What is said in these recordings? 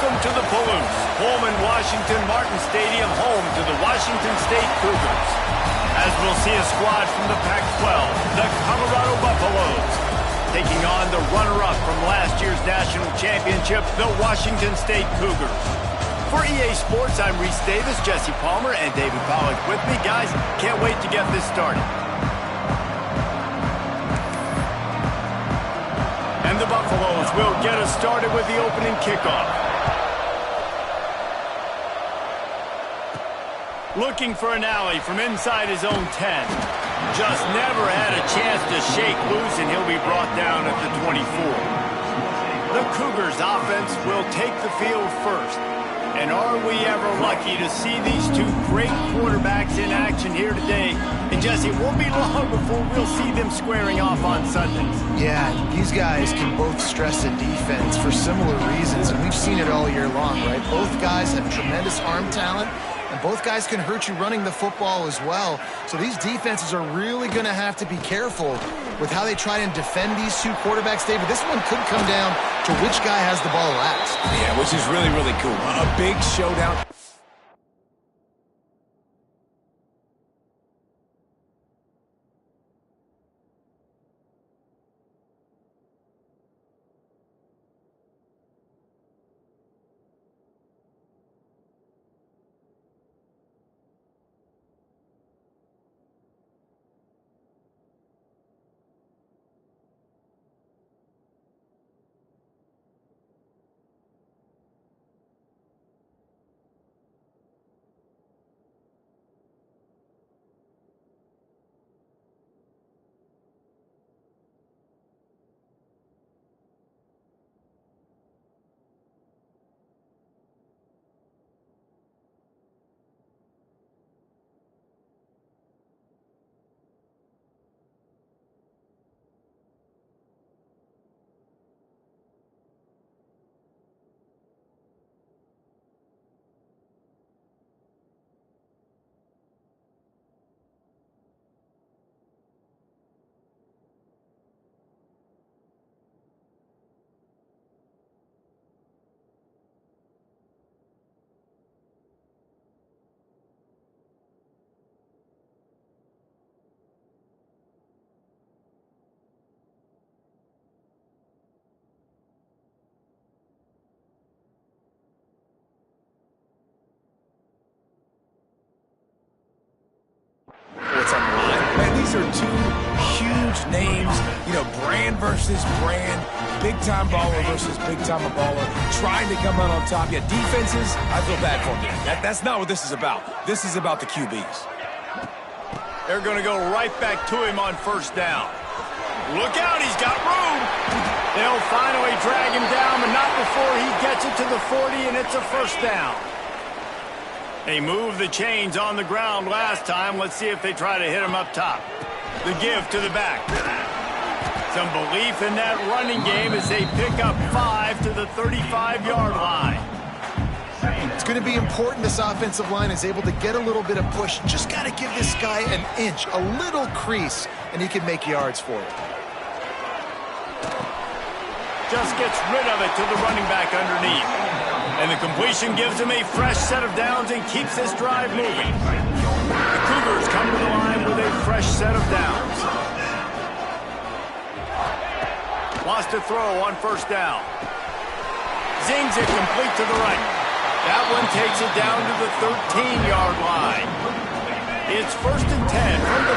Welcome to the Palouse, Pullman Washington Martin Stadium, home to the Washington State Cougars. As we'll see a squad from the Pac-12, the Colorado Buffaloes, taking on the runner-up from last year's national championship, the Washington State Cougars. For EA Sports, I'm Reese Davis, Jesse Palmer, and David Pollack with me. Guys, can't wait to get this started. And the Buffaloes will get us started with the opening kickoff. Looking for an alley from inside his own 10. Just never had a chance to shake loose, and he'll be brought down at the 24. The Cougars offense will take the field first. And are we ever lucky to see these two great quarterbacks in action here today? And Jesse, it won't be long before we'll see them squaring off on Sundays. Yeah, these guys can both stress a defense for similar reasons, and we've seen it all year long, right? Both guys have tremendous arm talent, and both guys can hurt you running the football as well. So these defenses are really going to have to be careful with how they try and defend these two quarterbacks, David. This one could come down to which guy has the ball last. Yeah, which is really, really cool. A big showdown. What's on the line? Man, these are two huge names, brand versus brand, big-time baller versus big-time baller, trying to come out on top. Yeah, defenses, I feel bad for them. That's not what this is about. This is about the QBs. They're going to go right back to him on first down. Look out, he's got room. They'll finally drag him down, but not before he gets it to the 40, and it's a first down. They moved the chains on the ground last time. Let's see if they try to hit him up top. The give to the back. Some belief in that running game as they pick up 5 to the 35-yard line. It's going to be important this offensive line is able to get a little bit of push. Just got to give this guy an inch, a little crease, and he can make yards for it. Just gets rid of it to the running back underneath. And the completion gives him a fresh set of downs and keeps this drive moving. The Cougars come to the line with a fresh set of downs. Lost a throw on first down. Zings it complete to the right. That one takes it down to the 13-yard line. It's 1st and 10 from the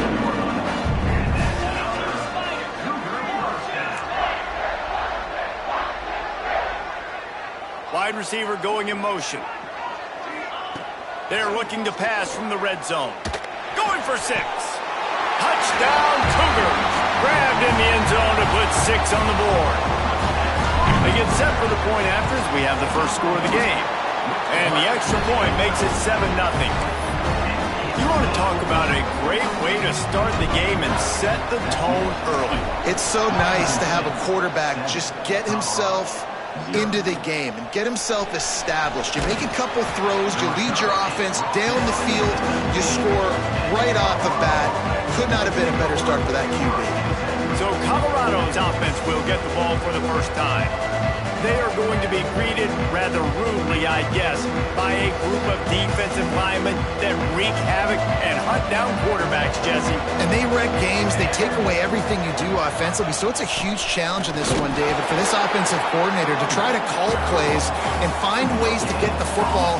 13. Wide receiver going in motion. They're looking to pass from the red zone. Going for 6. Touchdown, Cougars. Grabbed in the end zone to put 6 on the board. They get set for the point after as we have the first score of the game. And the extra point makes it 7-0. You want to talk about a great way to start the game and set the tone early. It's so nice to have a quarterback just get himself into the game and get himself established. You make a couple throws, you lead your offense down the field, you score right off the bat. Could not have been a better start for that QB. So Colorado's offense will get the ball for the first time. they are going to be greeted rather rudely, I guess, by a group of defensive linemen that wreak havoc and hunt down quarterbacks, Jesse. And they wreck games. They take away everything you do offensively. So it's a huge challenge in this one, David, for this offensive coordinator to try to call plays and find ways to get the football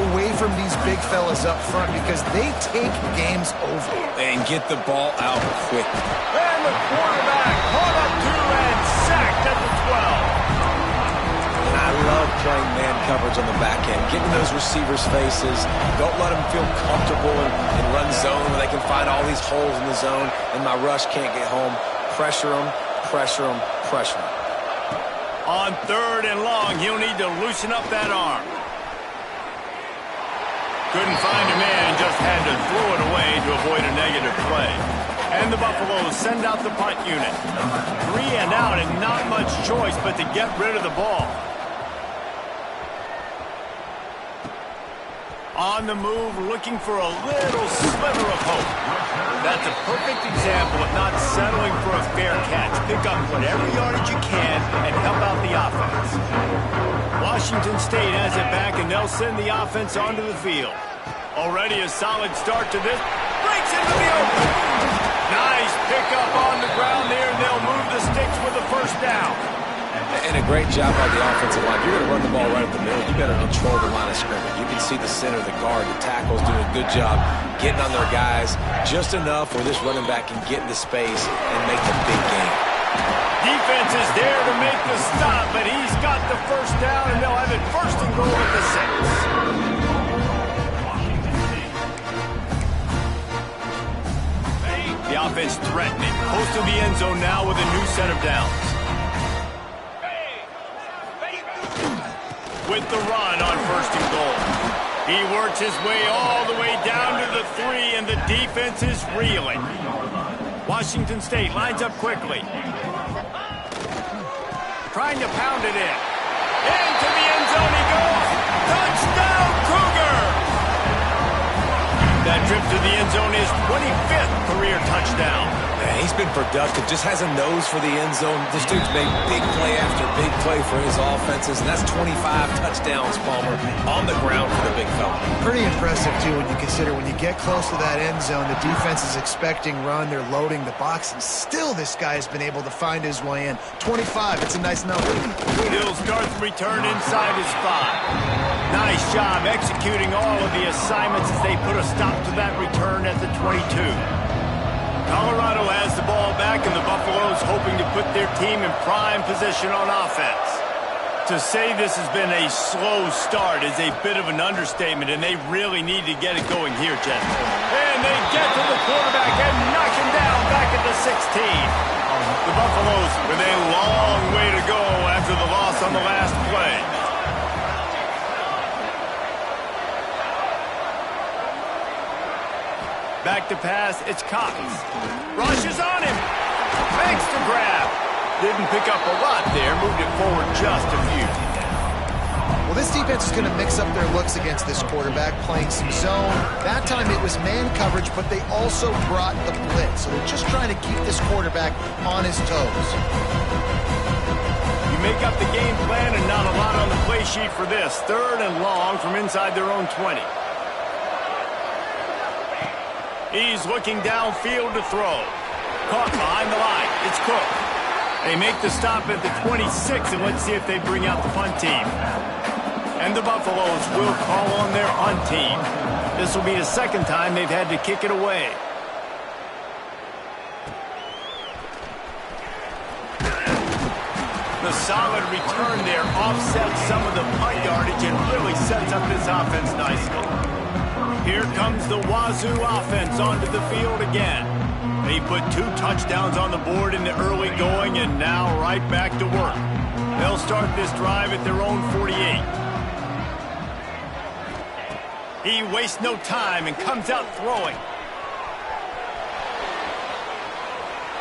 away from these big fellas up front because they take games over. And get the ball out quick. And the quarterback caught up to and sacked at the 12. And I love playing man coverage on the back end, getting those receivers' faces. Don't let them feel comfortable and run zone where they can find all these holes in the zone and my rush can't get home. Pressure them, pressure them, pressure them. On 3rd and long, he'll need to loosen up that arm. Couldn't find a man and just had to throw it away to avoid a negative play. And the Buffaloes send out the punt unit. 3 and out and not much choice but to get rid of the ball. On the move, looking for a little sliver of hope. That's a perfect example of not settling for a fair catch. Pick up whatever yardage you can and help out the offense. Washington State has it back, and they'll send the offense onto the field. Already a solid start to this. Breaks into the open. Nice pickup on the ground there, and they'll move the sticks with a first down. And a great job by the offensive line. If you're going to run the ball right up the middle, you better control the line of scrimmage. You can see the center, the guard, the tackles doing a good job getting on their guys just enough where this running back can get into space and make the big game. Defense is there to make the stop, but he's got the first down, and they'll have it first and goal at the 6. The offense threatening. Close to the end zone now with a new set of downs. With the run on 1st and goal. He works his way all the way down to the 3, and the defense is reeling. Washington State lines up quickly. Trying to pound it in. Into the end zone he goes. Touchdown, Cougar! That trip to the end zone is 25th career touchdown. Man, he's been productive, just has a nose for the end zone. This dude's made big play after big play for his offenses, and that's 25 touchdowns, Palmer, on the ground for the big fella. Pretty impressive, too, when you consider when you get close to that end zone, the defense is expecting run, they're loading the box, and still this guy has been able to find his way in. 25, it's a nice number. He'll start the return inside his 5. Nice job executing all of the assignments as they put a stop to that return at the 22. Colorado has the ball back, and the Buffaloes hoping to put their team in prime position on offense. To say this has been a slow start is a bit of an understatement, and they really need to get it going here, Jen. And they get to the quarterback and knock him down back at the 16. The Buffaloes with a long way to go after the loss on the last play. Back to pass, it's Cox. Rushes on him. Makes the grab. Didn't pick up a lot there, moved it forward just a few. Well, this defense is going to mix up their looks against this quarterback, playing some zone. That time it was man coverage, but they also brought the blitz. So they're just trying to keep this quarterback on his toes. You make up the game plan and not a lot on the play sheet for this. 3rd and long from inside their own 20. He's looking downfield to throw. Caught behind the line. It's Cook. They make the stop at the 26, and let's see if they bring out the punt team. And the Buffaloes will call on their punt team. This will be the 2nd time they've had to kick it away. The solid return there offsets some of the punt yardage and really sets up this offense nicely. Here comes the Wazoo offense onto the field again. They put 2 touchdowns on the board in the early going and now right back to work. They'll start this drive at their own 48. He wastes no time and comes out throwing.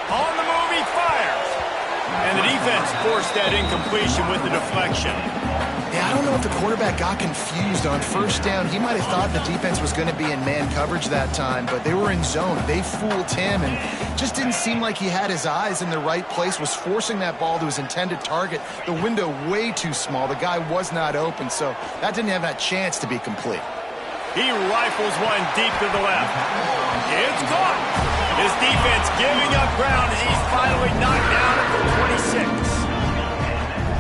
On the move, he fires. And the defense forced that incompletion with the deflection. Yeah, I don't know if the quarterback got confused on first down. He might have thought the defense was going to be in man coverage that time, but they were in zone. They fooled him and just didn't seem like he had his eyes in the right place, was forcing that ball to his intended target. The window way too small. The guy was not open, so that didn't have that chance to be complete. He rifles one deep to the left. It's caught. His defense giving up ground as he's finally knocked down at the 26.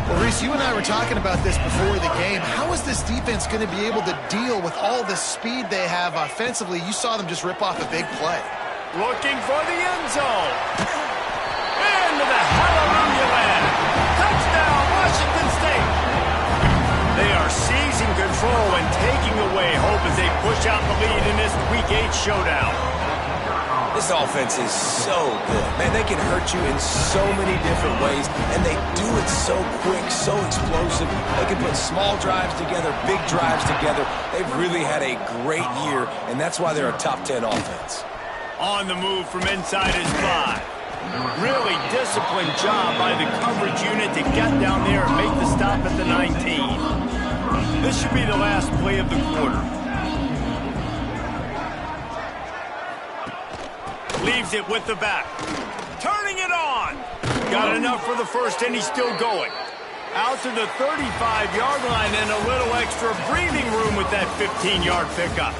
Well, Reese, you and I were talking about this before the game. How is this defense going to be able to deal with all the speed they have offensively? You saw them just rip off a big play. Looking for the end zone. Into the hallelujah land. Touchdown, Washington State. They are seizing control and taking away hope as they push out the lead in this Week 8 showdown. This offense is so good. Man, they can hurt you in so many different ways, and they do it so quick, so explosive. They can put small drives together, big drives together. They've really had a great year, and that's why they're a top 10 offense. On the move from inside his 5. Really disciplined job by the coverage unit to get down there and make the stop at the 19. This should be the last play of the quarter. Leaves it with the back. Turning it on. Got enough for the first, and he's still going. Out to the 35-yard line and a little extra breathing room with that 15-yard pickup.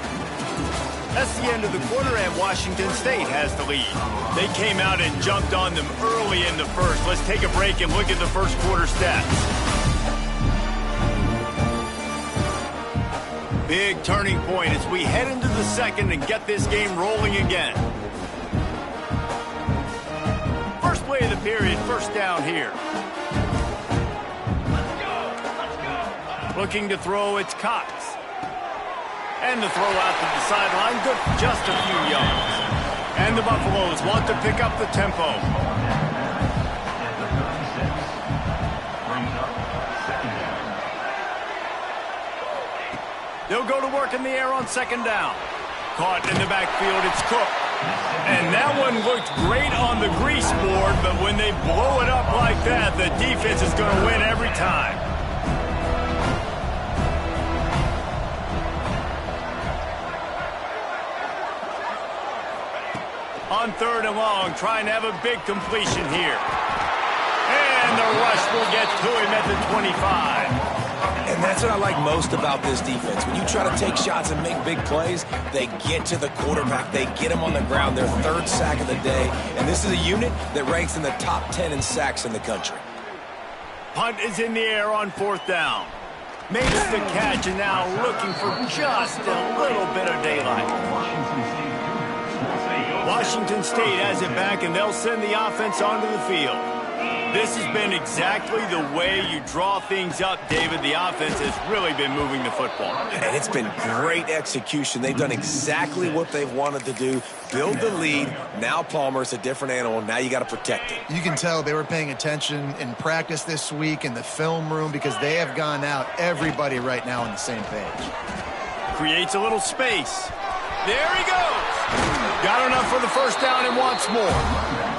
That's the end of the quarter, and Washington State has the lead. They came out and jumped on them early in the first. Let's take a break and look at the first quarter stats. Big turning point as we head into the second and get this game rolling again. First play of the period, first down here. Looking to throw, it's Cox. And the throw out to the sideline, good for just a few yards. And the Buffaloes want to pick up the tempo. They'll go to work in the air on second down. Caught in the backfield, it's Cook. And that one looked great on the grease board, but when they blow it up like that, the defense is going to win every time. On third and long, trying to have a big completion here. And the rush will get to him at the 25. And that's what I like most about this defense. When you try to take shots and make big plays, they get to the quarterback. They get him on the ground, their third sack of the day. And this is a unit that ranks in the top 10 in sacks in the country. Punt is in the air on fourth down. Makes the catch and now looking for just a little bit of daylight. Washington State has it back, and they'll send the offense onto the field. This has been exactly the way you draw things up, David. The offense has really been moving the football. And it's been great execution. They've done exactly what they've wanted to do. Build the lead. Now Palmer's a different animal. Now you got to protect it. You can tell they were paying attention in practice this week in the film room because they have gone out, everybody right now on the same page. Creates a little space. There he goes. Got enough for the first down and wants more.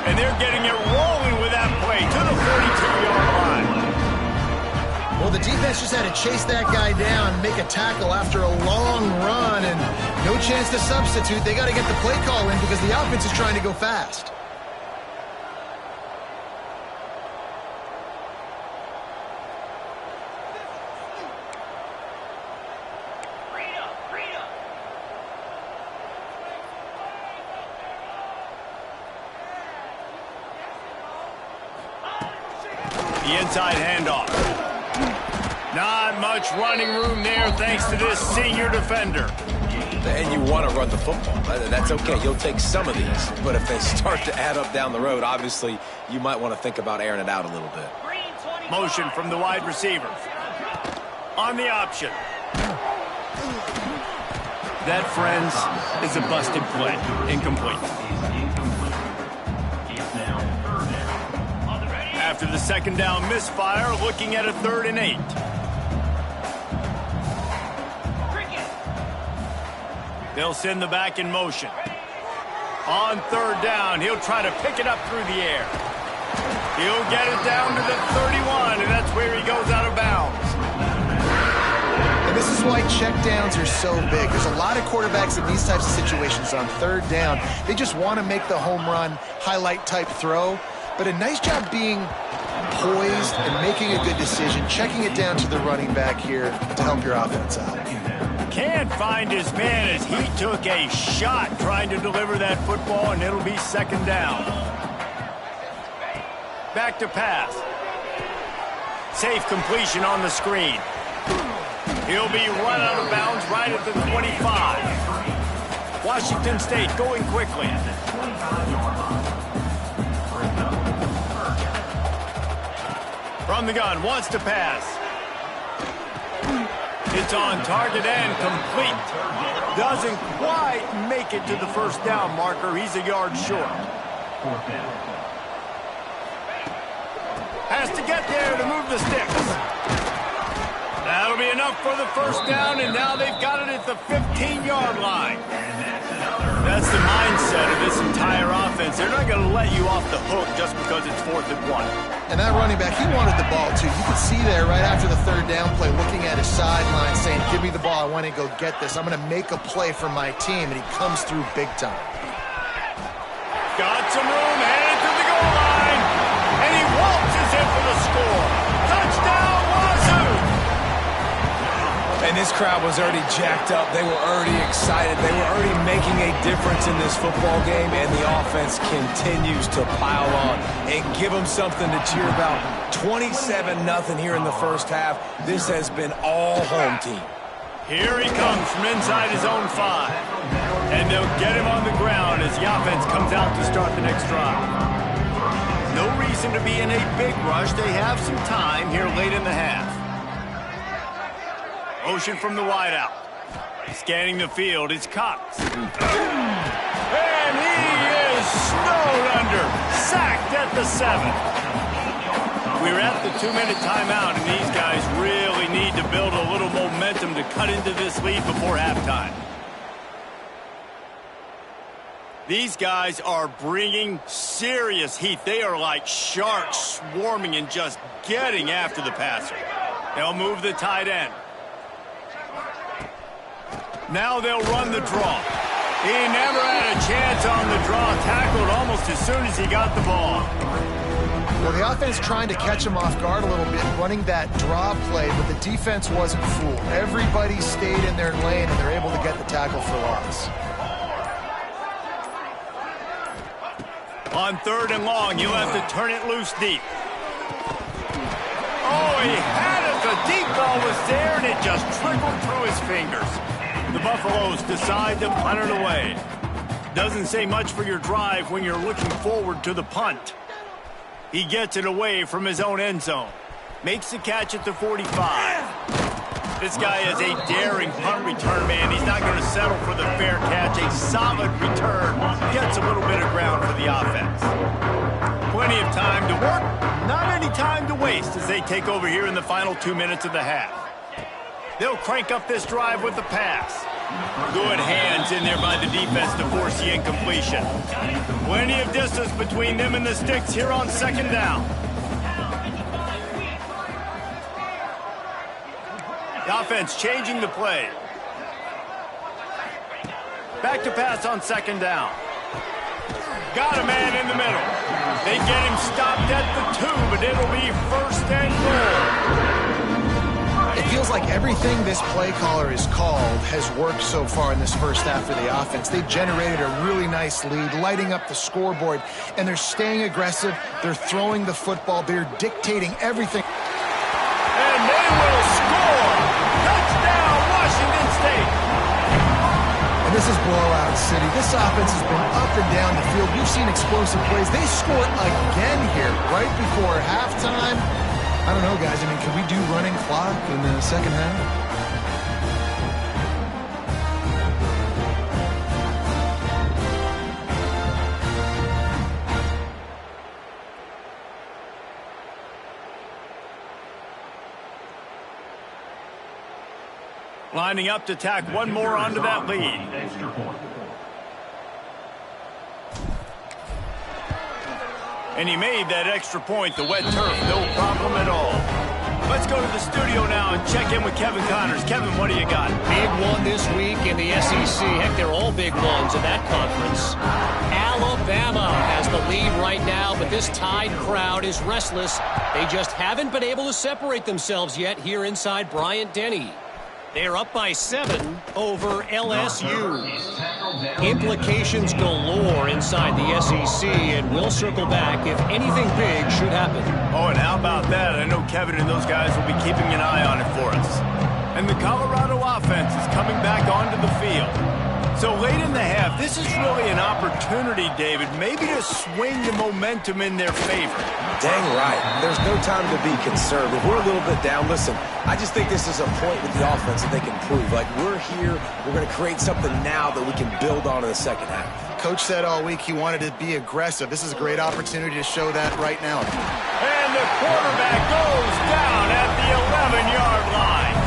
And they're getting it rolling with that play to the 42-yard line. Well, the defense just had to chase that guy down and make a tackle after a long run, and no chance to substitute. They got to get the play call in because the offense is trying to go fast. The inside handoff. Not much running room there thanks to this senior defender. And you want to run the football. That's okay. You'll take some of these. But if they start to add up down the road, obviously you might want to think about airing it out a little bit. Motion from the wide receiver. On the option. That, friends, is a busted play. Incomplete. After the second down misfire, looking at a 3rd and 8. They'll send the back in motion. On 3rd down, he'll try to pick it up through the air. He'll get it down to the 31, and that's where he goes out of bounds. this is why checkdowns are so big. There's a lot of quarterbacks in these types of situations on third down. They just want to make the home run, highlight type throw. But a nice job being poised and making a good decision, checking it down to the running back here to help your offense out. Can't find his man as he took a shot trying to deliver that football, and it'll be second down. Back to pass. Safe completion on the screen. He'll be run out of bounds right at the 25. Washington State going quickly. From the gun, wants to pass. It's on target and complete. Doesn't quite make it to the first down marker. He's a yard short. Has to get there to move the sticks. That'll be enough for the first down, and now they've got it at the 15-yard line. That's the mindset of this entire offense. They're not going to let you off the hook just because it's 4th and 1. And that running back, he wanted the ball, too. You could see there right after the third down play, looking at his sideline, saying, give me the ball. I want to go get this. I'm going to make a play for my team, and he comes through big time. Got some room, headed to the goal line, and he waltzes in for the score. Touchdown, Wazoo! And this crowd was already jacked up. They were already excited. They were already making a difference in this football game, and the offense continues to pile on and give them something to cheer about. 27-0 here in the first half. This has been all home team. Here he comes from inside his own 5. And they'll get him on the ground as the offense comes out to start the next drive. No reason to be in a big rush. They have some time here late in the half. Motion from the wideout. Scanning the field, it's Cox. And he is snowed under. Sacked at the 7. We're at the 2-minute timeout, and these guys really need to build a little momentum to cut into this lead before halftime. These guys are bringing serious heat. They are like sharks swarming and just getting after the passer. They'll move the tight end. Now they'll run the draw. He never had a chance on the draw. Tackled almost as soon as he got the ball. Well, the offense trying to catch him off guard a little bit, running that draw play, but the defense wasn't fooled. Everybody stayed in their lane, and they're able to get the tackle for loss. On 3rd and long, you'll have to turn it loose deep. Oh, he had it. The deep ball was there, and it just trickled through his fingers. The Buffaloes decide to punt it away. Doesn't say much for your drive when you're looking forward to the punt. He gets it away from his own end zone. Makes the catch at the 45. This guy is a daring punt return man. He's not going to settle for the fair catch. A solid return. Gets a little bit of ground for the offense. Plenty of time to work. Not any time to waste as they take over here in the final 2 minutes of the half. They'll crank up this drive with the pass. Good hands in there by the defense to force the incompletion. Plenty of distance between them and the sticks here on 2nd down. The offense changing the play. Back to pass on 2nd down. Got a man in the middle. They get him stopped at the 2, but it'll be 1st and goal. It feels like everything this play caller has called has worked so far in this first half for the offense. They've generated a really nice lead, lighting up the scoreboard, and they're staying aggressive. They're throwing the football. They're dictating everything. And they will score! Touchdown, Washington State! And this is blowout city. This offense has been up and down the field. We've seen explosive plays. They scored again here right before halftime. I don't know, guys. I mean, can we do running clock in the second half? Lining up to tack one more onto that lead. And he made that extra point, the wet turf, no problem at all. Let's go to the studio now and check in with Kevin Connors. Kevin, what do you got? Big one this week in the SEC. Heck, they're all big ones in that conference. Alabama has the lead right now, but this Tide crowd is restless. They just haven't been able to separate themselves yet here inside Bryant-Denny. They're up by 7 over LSU. Implications galore inside the SEC, and we'll circle back if anything big should happen. Oh, and how about that? I know Kevin and those guys will be keeping an eye on it for us. And the Colorado offense is coming back onto the field. So late in the half, this is really an opportunity, David, maybe to swing the momentum in their favor. Dang right. There's no time to be concerned. If we're a little bit down, listen, I just think this is a point with the offense that they can prove. Like, we're here, we're going to create something now that we can build on in the second half. Coach said all week he wanted to be aggressive. This is a great opportunity to show that right now. And the quarterback goes down at the 11-yard line.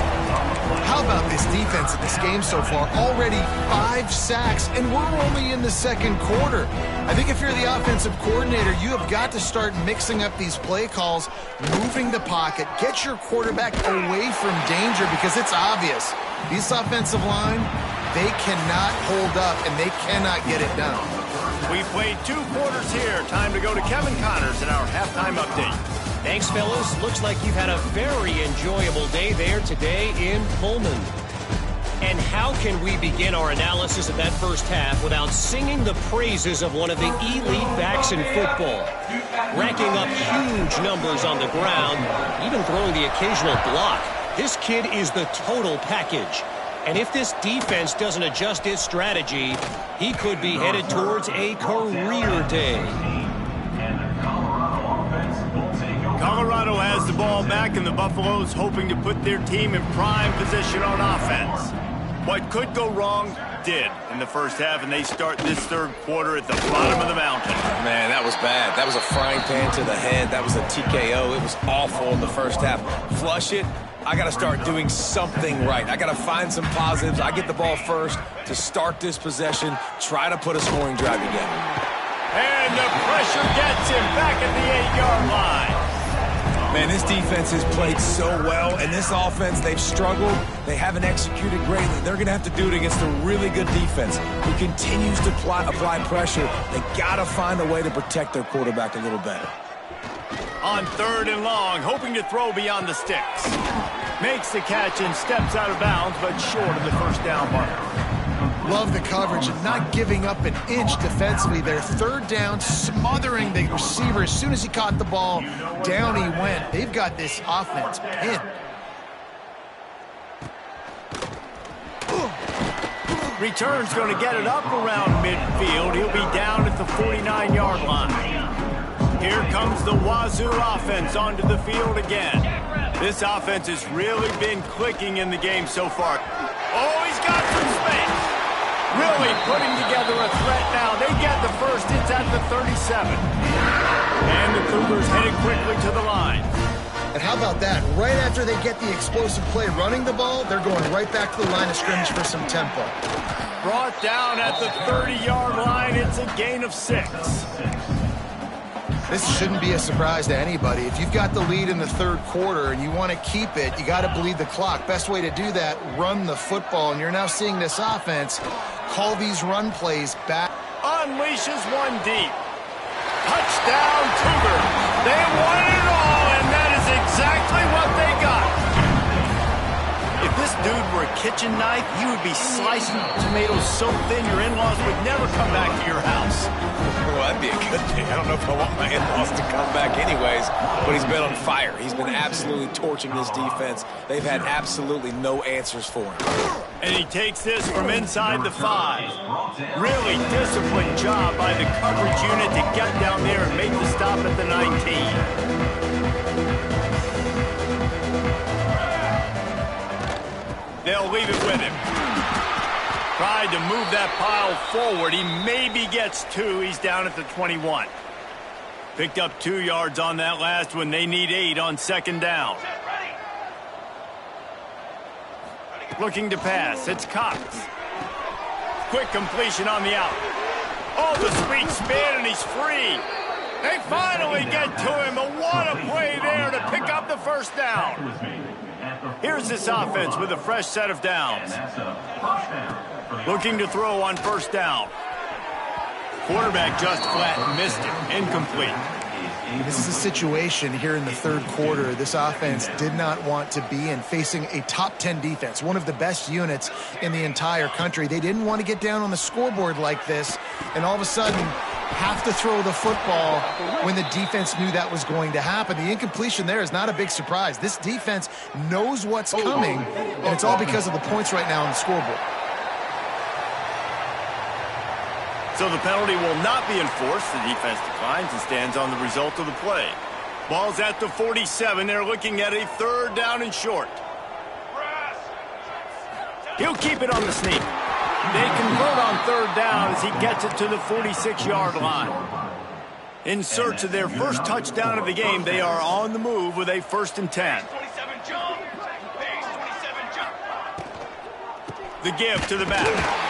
How about this defense in this game so far? Already 5 sacks, and we're only in the second quarter. I think if you're the offensive coordinator, you have got to start mixing up these play calls, moving the pocket, get your quarterback away from danger, because it's obvious. This offensive line, they cannot hold up, and they cannot get it done. We played 2 quarters here. Time to go to Kevin Connors in our halftime update. Thanks, fellas. Looks like you've had a very enjoyable day there today in Pullman. And how can we begin our analysis of that first half without singing the praises of one of the elite backs in football? Racking up huge numbers on the ground, even throwing the occasional block. This kid is the total package. And if this defense doesn't adjust its strategy, he could be headed towards a career day. Colorado has the ball back, and the Buffaloes hoping to put their team in prime position on offense. What could go wrong did in the first half, and they start this third quarter at the bottom of the mountain. Man, that was bad. That was a frying pan to the head. That was a TKO. It was awful in the first half. Flush it. I got to start doing something right. I got to find some positives. I get the ball first to start this possession, try to put a scoring drive together. And the pressure gets him back at the 8-yard line. Man, this defense has played so well, and this offense, they've struggled. They haven't executed greatly. They're going to have to do it against a really good defense who continues to apply pressure. They got to find a way to protect their quarterback a little better. On 3rd and long, hoping to throw beyond the sticks. Makes the catch and steps out of bounds, but short of the first down marker. Love the coverage and not giving up an inch defensively. Their 3rd down, smothering the receiver. As soon as he caught the ball, down he went. They've got this offense pinned. Return's going to get it up around midfield. He'll be down at the 49-yard line. Here comes the Wazoo offense onto the field again. This offense has really been clicking in the game so far. Oh, he's got some space. Really putting together a threat now. They get the first. It's at the 37. And the Cougars headed quickly to the line. And how about that? Right after they get the explosive play running the ball, they're going right back to the line of scrimmage for some tempo. Brought down at the 30-yard line. It's a gain of 6. This shouldn't be a surprise to anybody. If you've got the lead in the 3rd quarter and you want to keep it, you got to bleed the clock. Best way to do that, run the football. And you're now seeing this offense call these run plays back. Unleashes one deep. Touchdown, Cougars. They won it all, and that is exactly what they got. If this dude were a kitchen knife, you would be slicing tomatoes so thin your in-laws would never come back to your house. Well, that'd be a good thing. I don't know if I want my in-laws to come back anyways, but he's been on fire. He's been absolutely torching this defense. They've had absolutely no answers for him. And he takes this from inside the 5. Really disciplined job by the coverage unit to get down there and make the stop at the 19. They'll leave it with him. Tried to move that pile forward. He maybe gets 2. He's down at the 21. Picked up 2 yards on that last one. They need 8 on 2nd down. Looking to pass. It's Cox. Quick completion on the out. Oh, the sweet spin, and he's free. They finally get to him, but what a play there to pick up the first down. Here's this offense with a fresh set of downs. Looking to throw on first down. Quarterback just flat missed it. Incomplete. This is a situation here in the third quarter this offense did not want to be in, facing a top 10 defense, one of the best units in the entire country. They didn't want to get down on the scoreboard like this and all of a sudden have to throw the football when the defense knew that was going to happen. The incompletion there is not a big surprise. This defense knows what's coming, and it's all because of the points right now on the scoreboard. So the penalty will not be enforced. The defense declines and stands on the result of the play. Ball's at the 47. They're looking at a third down and short. He'll keep it on the sneak. They convert on third down as he gets it to the 46-yard line. In search of their first touchdown of the game, they are on the move with a 1st and 10. The give to the back.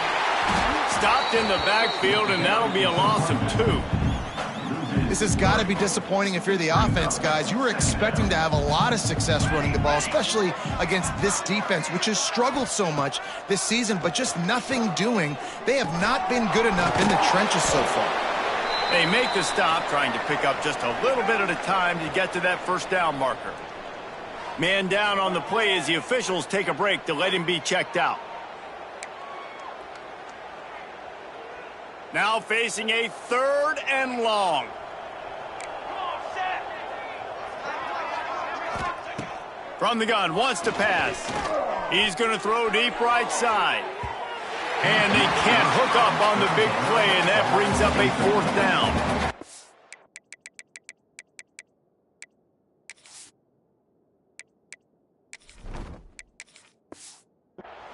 Stopped in the backfield, and that'll be a loss of 2. This has got to be disappointing if you're the offense, guys. You were expecting to have a lot of success running the ball, especially against this defense, which has struggled so much this season, but just nothing doing. They have not been good enough in the trenches so far. They make the stop, trying to pick up just a little bit at a time to get to that first down marker. Man down on the play as the officials take a break to let him be checked out. Now facing a 3rd and long. From the gun, wants to pass. He's going to throw deep right side. And they can't hook up on the big play, and that brings up a 4th down.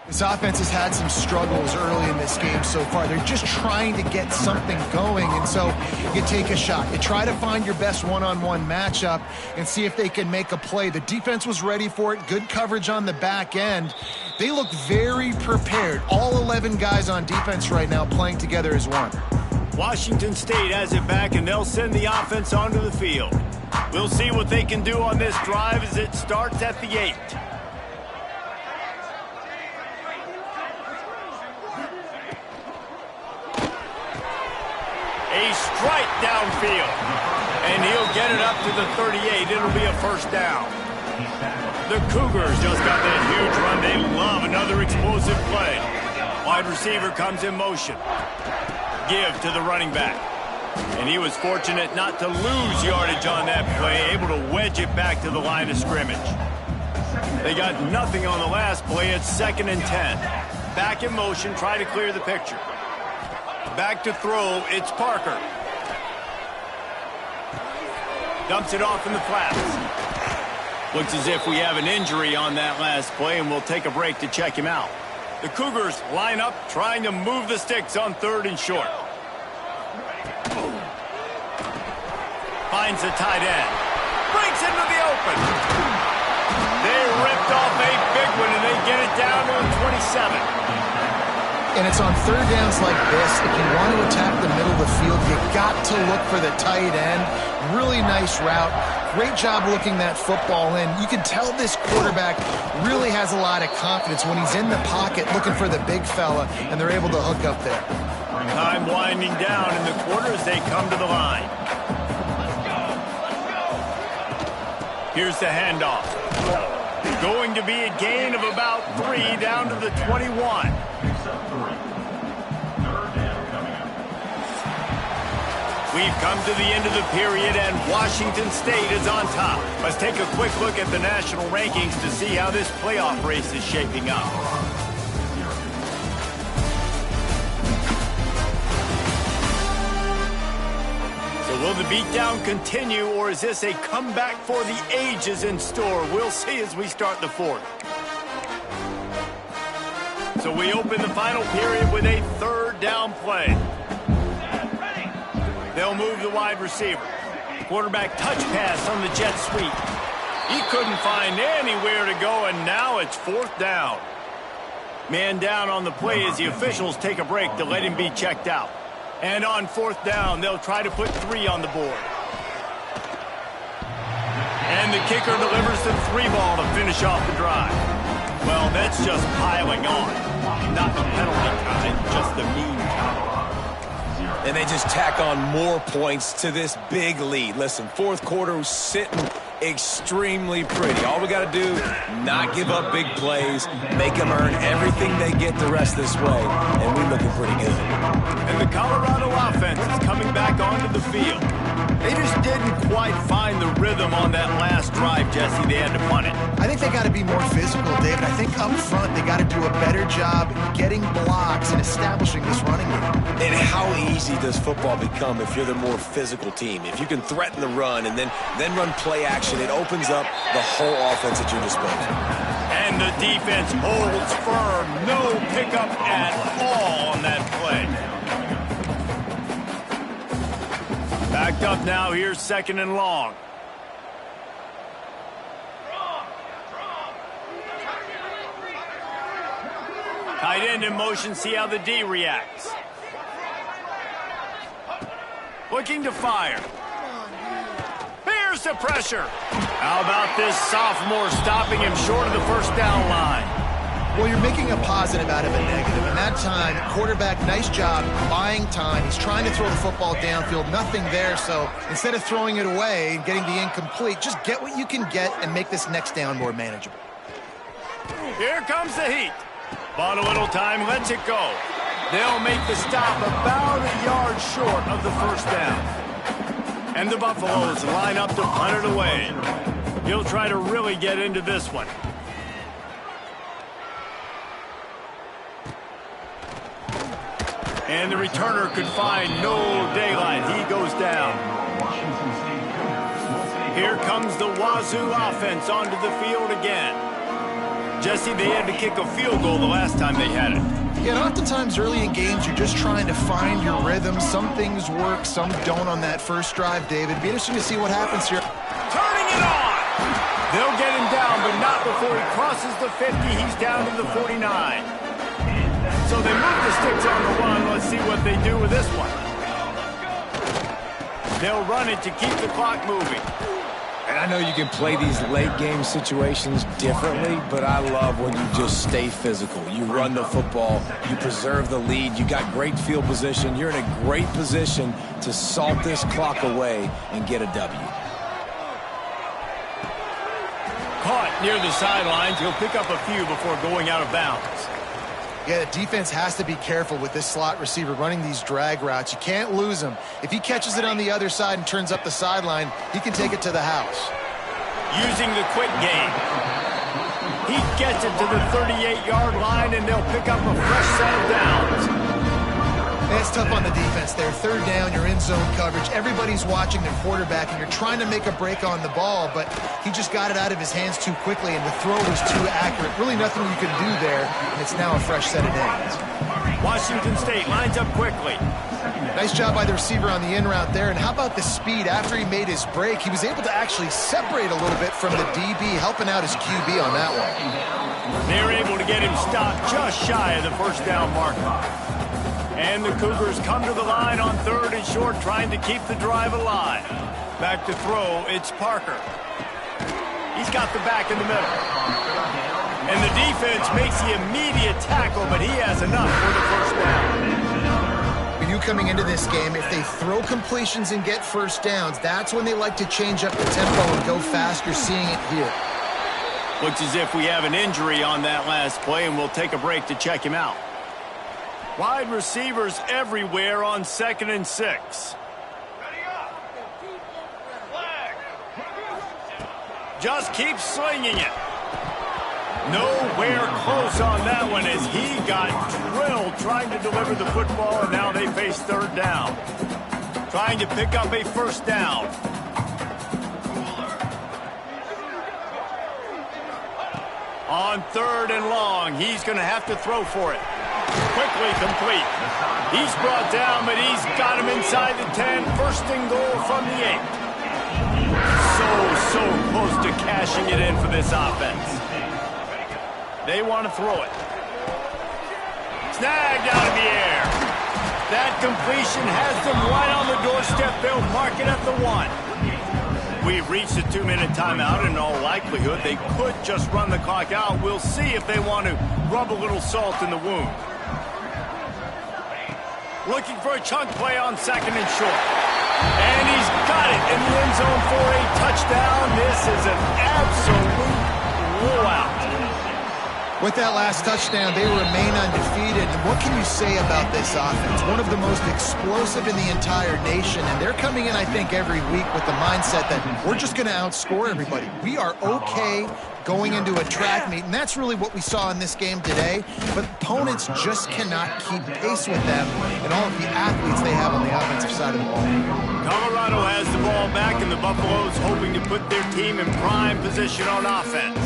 This offense has had some struggles early in this game so far. They're just trying to get something going, and so you take a shot. You try to find your best one-on-one matchup and see if they can make a play. The defense was ready for it. Good coverage on the back end. They look very prepared. All 11 guys on defense right now playing together as one. Washington State has it back, and they'll send the offense onto the field. We'll see what they can do on this drive as it starts at the 8. A strike downfield, and he'll get it up to the 38. It'll be a 1st down. The Cougars just got that huge run. They love another explosive play. Wide receiver comes in motion. Give to the running back. And he was fortunate not to lose yardage on that play, able to wedge it back to the line of scrimmage. They got nothing on the last play. It's 2nd and 10. Back in motion, try to clear the picture. Back to throw, it's Parker. Dumps it off in the flats. Looks as if we have an injury on that last play, and we'll take a break to check him out. The Cougars line up, trying to move the sticks on 3rd and short. Finds the tight end. Breaks into the open. They ripped off a big one, and they get it down to the 27. And it's on 3rd downs like this. If you want to attack the middle of the field, you got to look for the tight end. Really nice route. Great job looking that football in. You can tell this quarterback really has a lot of confidence when he's in the pocket looking for the big fella, and they're able to hook up there. Time winding down in the quarter as they come to the line. Here's the handoff. Going to be a gain of about 3 down to the 21. We've come to the end of the period, and Washington State is on top. Let's take a quick look at the national rankings to see how this playoff race is shaping up. So will the beatdown continue, or is this a comeback for the ages in store? We'll see as we start the 4th. So we open the final period with a 3rd down play. They'll move the wide receiver. Quarterback touch pass on the jet sweep. He couldn't find anywhere to go, and now it's 4th down. Man down on the play as the officials take a break to let him be checked out. And on 4th down, they'll try to put 3 on the board. And the kicker delivers the 3-ball to finish off the drive. Well, that's just piling on. Not the penalty kind, just the mean kind. And they just tack on more points to this big lead. Listen, fourth quarter was sitting extremely pretty. All we got to do, not give up big plays, make them earn everything they get the rest of this way, and we're looking pretty good. And the Colorado offense is coming back onto the field. They just didn't quite find the rhythm on that last drive, Jesse. They had to punt it. I think they got to be more physical, David. I think up front they got to do a better job getting blocks and establishing this running game. And how easy does football become if you're the more physical team? If you can threaten the run and then run play action, it opens up the whole offense at your disposal. And the defense holds firm. No pickup at all on that play. Backed up now. Here's 2nd and long. Tight end in motion. See how the D reacts. Looking to fire. Here's the pressure. How about this sophomore stopping him short of the first down line? Well, you're making a positive out of a negative. And that time, quarterback, nice job buying time. He's trying to throw the football downfield. Nothing there. So instead of throwing it away and getting the incomplete, just get what you can get and make this next down more manageable. Here comes the heat. Bought a little time, lets it go. They'll make the stop about a yard short of the first down. And the Buffaloes line up to punt it away. He'll try to really get into this one. And the returner could find no daylight. He goes down. Here comes the Wazoo offense onto the field again. Jesse, they had to kick a field goal the last time they had it. Yeah, and oftentimes early in games, you're just trying to find your rhythm. Some things work, some don't on that first drive, David. It'd be interesting to see what happens here. Turning it on! They'll get him down, but not before he crosses the 50. He's down to the 49. So they move the sticks on the run. Let's see what they do with this one. They'll run it to keep the clock moving. And I know you can play these late game situations differently, but I love when you just stay physical. You run the football, you preserve the lead, you got great field position, you're in a great position to salt this clock away and get a W. Caught near the sidelines. He'll pick up a few before going out of bounds. Yeah, the defense has to be careful with this slot receiver running these drag routes. You can't lose him. If he catches it on the other side and turns up the sideline, he can take it to the house. Using the quick game. He gets it to the 38-yard line, and they'll pick up a fresh set of downs. That's tough on the defense there. Third down, you're in zone coverage. Everybody's watching their quarterback, and you're trying to make a break on the ball, but he just got it out of his hands too quickly, and the throw was too accurate. Really nothing you can do there, and it's now a fresh set of downs. Washington State lines up quickly. Nice job by the receiver on the in route there, and how about the speed? After he made his break, he was able to actually separate a little bit from the DB, helping out his QB on that one. They're able to get him stopped just shy of the first down marker. And the Cougars come to the line on 3rd and short, trying to keep the drive alive. Back to throw, it's Parker. He's got the back in the middle. And the defense makes the immediate tackle, but he has enough for the first down. For you coming into this game, if they throw completions and get first downs, that's when they like to change up the tempo and go fast. You're seeing it here. Looks as if we have an injury on that last play, and we'll take a break to check him out. Wide receivers everywhere on 2nd and 6. Just keep slinging it. Nowhere close on that one as he got drilled trying to deliver the football, and now they face 3rd down. Trying to pick up a first down. On 3rd and long, he's going to have to throw for it. Quickly complete. He's brought down, but he's got him inside the 10. First and goal from the 8. So close to cashing it in for this offense. They want to throw it. Snagged out of the air. That completion has them right on the doorstep. They'll mark it at the 1. We've reached the 2-minute timeout. In all likelihood, they could just run the clock out. We'll see if they want to rub a little salt in the wound. Looking for a chunk play on 2nd and short. And he's got it in the end zone for a touchdown. This is an absolute blowout. With that last touchdown, they remain undefeated. And what can you say about this offense? One of the most explosive in the entire nation. And they're coming in, I think, every week with the mindset that we're just going to outscore everybody. We are okay going into a track meet. And that's really what we saw in this game today. But opponents just cannot keep pace with them and all of the athletes they have on the offensive side of the ball. Colorado has the ball back, and the Buffaloes hoping to put their team in prime position on offense.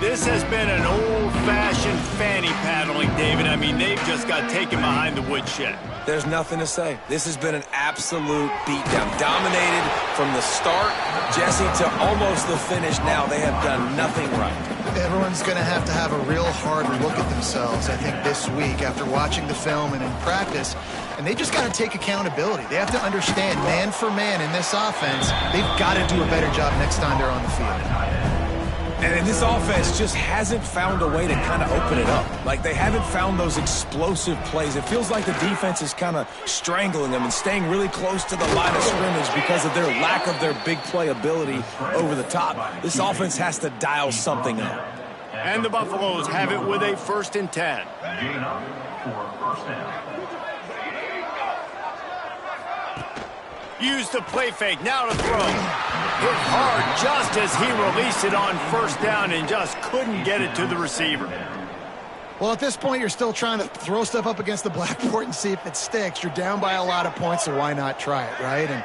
This has been an old-fashioned fanny paddling, David. I mean, they've just got taken behind the woodshed. There's nothing to say. This has been an absolute beatdown. Dominated from the start, Jesse, to almost the finish now. They have done nothing right. Everyone's going to have a real hard look at themselves, I think, this week after watching the film and in practice. And they just got to take accountability. They have to understand, man for man in this offense, they've got to do a better job next time they're on the field. And this offense just hasn't found a way to kind of open it up. Like, they haven't found those explosive plays. It feels like the defense is kind of strangling them and staying really close to the line of scrimmage because of their lack of their big play ability over the top. This offense has to dial something up. And the Buffaloes have it with a 1st and 10. Use the play fake, now to throw. Hit hard just as he released it on 1st down and just couldn't get it to the receiver. Well, at this point, you're still trying to throw stuff up against the blackboard and see if it sticks. You're down by a lot of points, so why not try it, right? And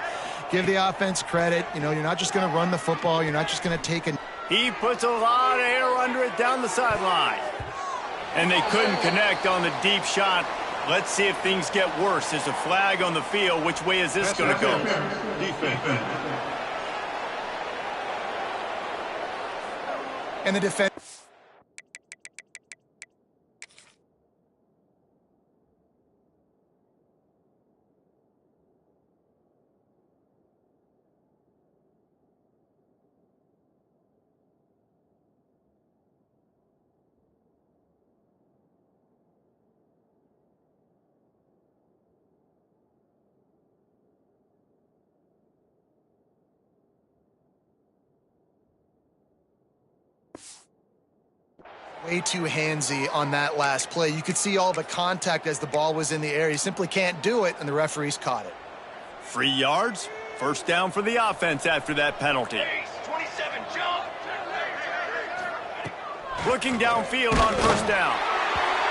give the offense credit. You know, you're not just going to run the football. You're not just going to take it. He puts a lot of air under it down the sideline. And they couldn't connect on the deep shot. Let's see if things get worse. There's a flag on the field. Which way is this going to go? Defense. And the defense. Way too handsy on that last play. You could see all the contact as the ball was in the air. You simply can't do it, and the referees caught it. 3 yards, 1st down for the offense after that penalty. 27, jump. Looking downfield on 1st down.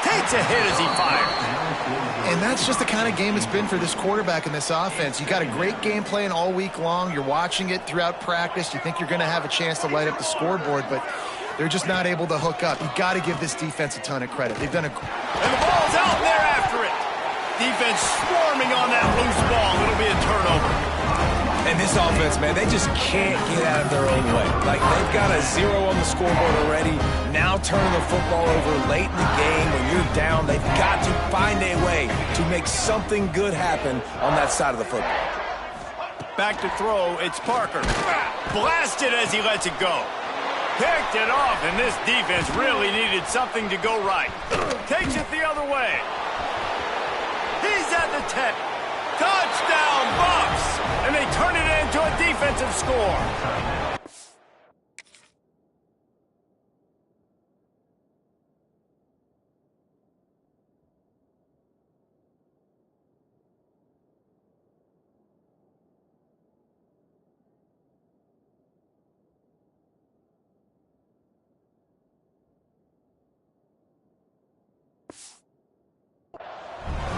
Takes a hit as he fires. And that's just the kind of game it's been for this quarterback in this offense. You got a great game plan all week long. You're watching it throughout practice. You think you're going to have a chance to light up the scoreboard, but they're just not able to hook up. You got to give this defense a ton of credit. They've done a... And the ball's out, and they're after it. Defense swarming on that loose ball. It'll be a turnover. And this offense, man, they just can't get out of their own way. Like, they've got a 0 on the scoreboard already. Now turning the football over late in the game when you're down. They've got to find a way to make something good happen on that side of the football. Back to throw. It's Parker. Blasted as he lets it go. Picked it off, and this defense really needed something to go right. Takes it the other way. He's at the 10. Touchdown, Buffs! And they turn it into a defensive score.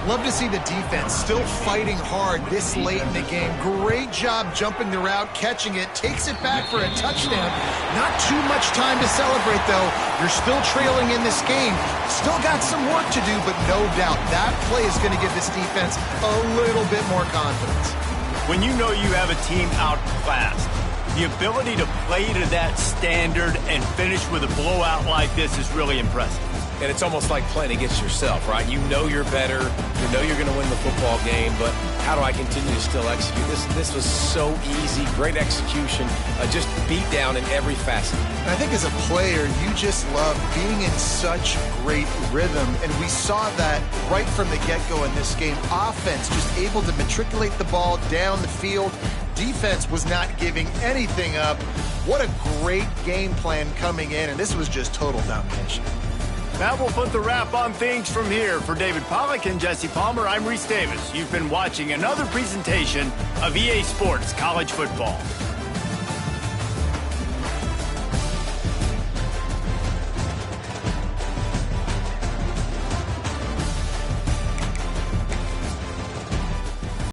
Love to see the defense still fighting hard this late in the game. Great job jumping the route, catching it, takes it back for a touchdown. Not too much time to celebrate, though. You're still trailing in this game. Still got some work to do, but no doubt that play is going to give this defense a little bit more confidence. When you know you have a team outclassed, the ability to play to that standard and finish with a blowout like this is really impressive. and it's almost like playing against yourself, right? You know you're better. You know you're going to win the football game, but how do I continue to still execute? This was so easy, great execution, just beat down in every facet. And I think as a player, you just love being in such great rhythm, and we saw that right from the get-go in this game. Offense just able to matriculate the ball down the field. Defense was not giving anything up. What a great game plan coming in, and this was just total domination. That will put the wrap on things from here. For David Pollack and Jesse Palmer, I'm Reese Davis. You've been watching another presentation of EA Sports College Football.